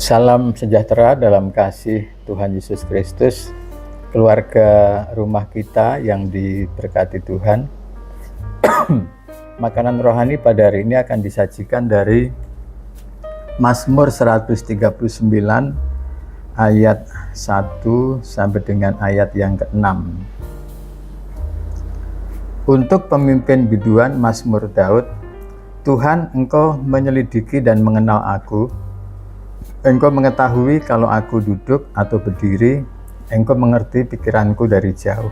Salam sejahtera dalam kasih Tuhan Yesus Kristus, keluarga rumah kita yang diberkati Tuhan. Makanan rohani pada hari ini akan disajikan dari Mazmur 139 ayat 1 sampai dengan ayat yang ke-6. Untuk pemimpin biduan Mazmur Daud, Tuhan, Engkau menyelidiki dan mengenal aku. Engkau mengetahui kalau aku duduk atau berdiri. Engkau mengerti pikiranku dari jauh.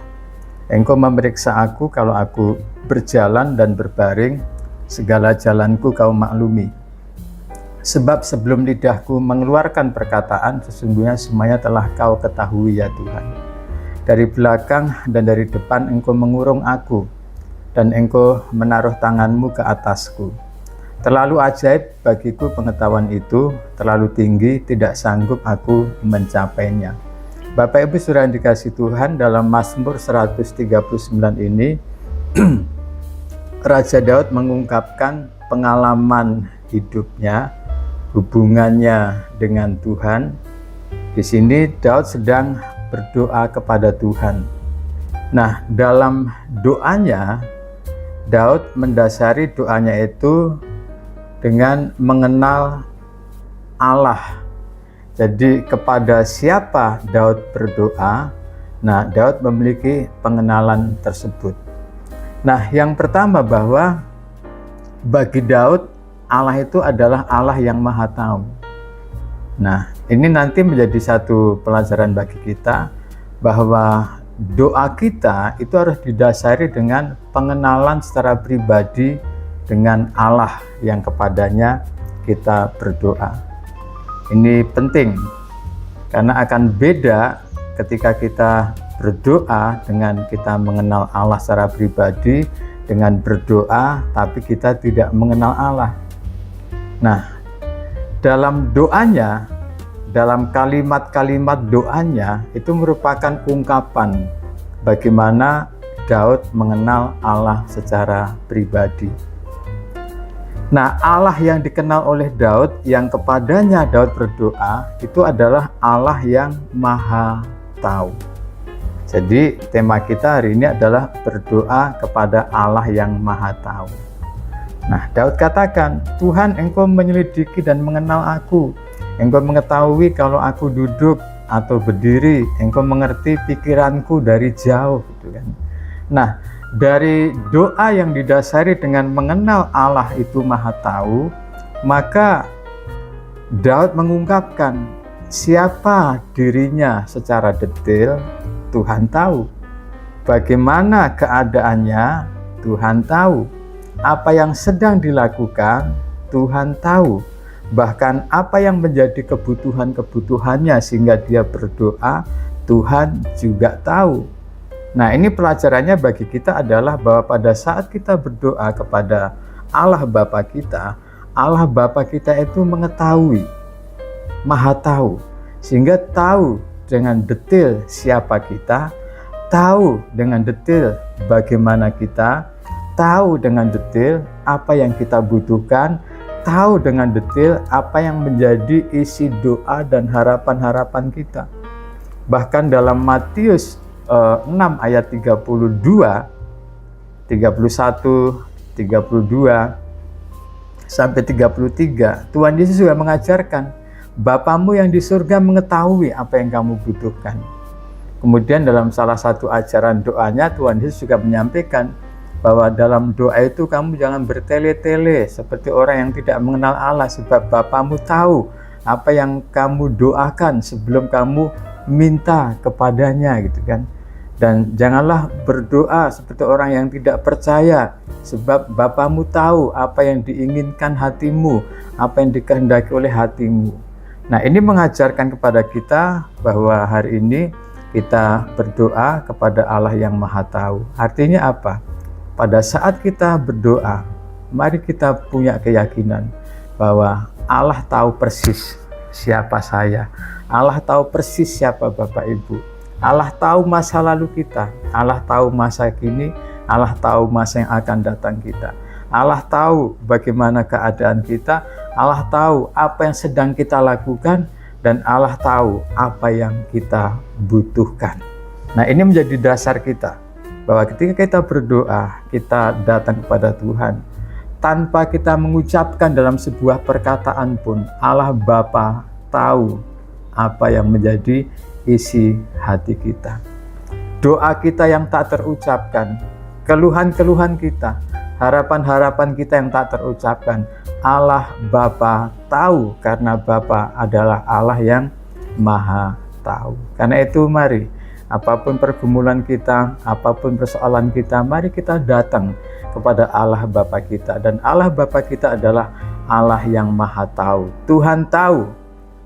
Engkau memeriksa aku kalau aku berjalan dan berbaring. Segala jalanku Kau maklumi. Sebab sebelum lidahku mengeluarkan perkataan, sesungguhnya semuanya telah Kau ketahui, ya Tuhan. Dari belakang dan dari depan Engkau mengurung aku, dan Engkau menaruh tanganmu ke atasku. Terlalu ajaib bagiku pengetahuan itu, terlalu tinggi, tidak sanggup aku mencapainya. Bapak Ibu saudara yang dikasihi Tuhan, dalam Mazmur 139 ini Raja Daud mengungkapkan pengalaman hidupnya, hubungannya dengan Tuhan. Di sini Daud sedang berdoa kepada Tuhan. Nah, dalam doanya Daud mendasari doanya itu dengan mengenal Allah. Jadi kepada siapa Daud berdoa? Nah, Daud memiliki pengenalan tersebut. Nah, yang pertama bahwa bagi Daud Allah itu adalah Allah yang Maha Tahu. Nah, ini nanti menjadi satu pelajaran bagi kita bahwa doa kita itu harus didasari dengan pengenalan secara pribadi dengan Allah yang kepadanya kita berdoa. Ini penting karena akan beda ketika kita berdoa dengan kita mengenal Allah secara pribadi dengan berdoa tapi kita tidak mengenal Allah. Nah, dalam doanya, dalam kalimat-kalimat doanya itu merupakan ungkapan bagaimana Daud mengenal Allah secara pribadi. Nah, Allah yang dikenal oleh Daud, yang kepadanya Daud berdoa, itu adalah Allah yang Maha Tahu. Jadi tema kita hari ini adalah berdoa kepada Allah yang Maha Tahu. Nah, Daud katakan, Tuhan, Engkau menyelidiki dan mengenal aku. Engkau mengetahui kalau aku duduk atau berdiri. Engkau mengerti pikiranku dari jauh, gitu kan. Nah, dari doa yang didasari dengan mengenal Allah itu Maha Tahu, maka Daud mengungkapkan siapa dirinya secara detail, Tuhan tahu. Bagaimana keadaannya, Tuhan tahu. Apa yang sedang dilakukan, Tuhan tahu. Bahkan apa yang menjadi kebutuhan-kebutuhannya sehingga dia berdoa, Tuhan juga tahu. Nah, ini pelajarannya bagi kita adalah bahwa pada saat kita berdoa kepada Allah Bapa kita, Allah Bapa kita itu mengetahui, Maha Tahu, sehingga tahu dengan detail siapa kita, tahu dengan detail bagaimana kita, tahu dengan detail apa yang kita butuhkan, tahu dengan detail apa yang menjadi isi doa dan harapan-harapan kita. Bahkan dalam Matius 6 ayat 32, 31, 32 sampai 33, Tuhan Yesus juga mengajarkan, Bapamu yang di surga mengetahui apa yang kamu butuhkan. Kemudian dalam salah satu ajaran doanya, Tuhan Yesus juga menyampaikan bahwa dalam doa itu kamu jangan bertele-tele seperti orang yang tidak mengenal Allah, sebab Bapamu tahu apa yang kamu doakan sebelum kamu minta kepadanya, gitu kan. Dan janganlah berdoa seperti orang yang tidak percaya, sebab Bapamu tahu apa yang diinginkan hatimu, apa yang dikehendaki oleh hatimu. Nah, ini mengajarkan kepada kita bahwa hari ini kita berdoa kepada Allah yang Maha Tahu. Artinya apa? Pada saat kita berdoa, mari kita punya keyakinan bahwa Allah tahu persis siapa saya. Allah tahu persis siapa Bapak Ibu. Allah tahu masa lalu kita. Allah tahu masa kini. Allah tahu masa yang akan datang kita. Allah tahu bagaimana keadaan kita. Allah tahu apa yang sedang kita lakukan. dan Allah tahu apa yang kita butuhkan. Nah, ini menjadi dasar kita, bahwa ketika kita berdoa, kita datang kepada Tuhan, tanpa kita mengucapkan dalam sebuah perkataan pun, Allah Bapa tahu apa yang menjadi isi hati kita. Doa kita yang tak terucapkan, keluhan-keluhan kita, harapan-harapan kita yang tak terucapkan, Allah Bapa tahu, karena Bapa adalah Allah yang Maha tahu. Karena itu mari, apapun pergumulan kita, apapun persoalan kita, mari kita datang kepada Allah Bapa kita. Dan Allah Bapa kita adalah Allah yang Maha tahu. Tuhan tahu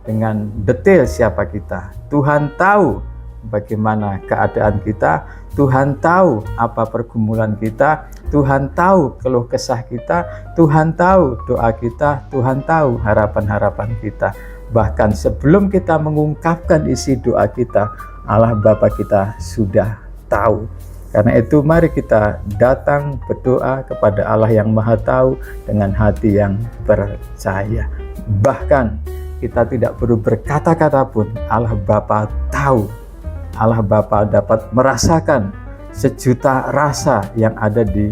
dengan detail siapa kita. Tuhan tahu bagaimana keadaan kita. Tuhan tahu apa pergumulan kita. Tuhan tahu keluh kesah kita. Tuhan tahu doa kita. Tuhan tahu harapan-harapan kita. Bahkan sebelum kita mengungkapkan isi doa kita, Allah Bapa kita sudah tahu. Karena itu mari kita datang berdoa kepada Allah yang Maha tahu dengan hati yang percaya. Bahkan kita tidak perlu berkata-kata pun, Allah Bapa tahu. Allah Bapa dapat merasakan sejuta rasa yang ada di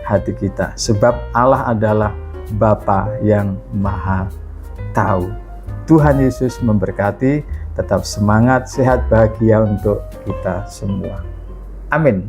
hati kita. Sebab Allah adalah Bapa yang Maha tahu. Tuhan Yesus memberkati. Tetap semangat, sehat, bahagia untuk kita semua. Amin.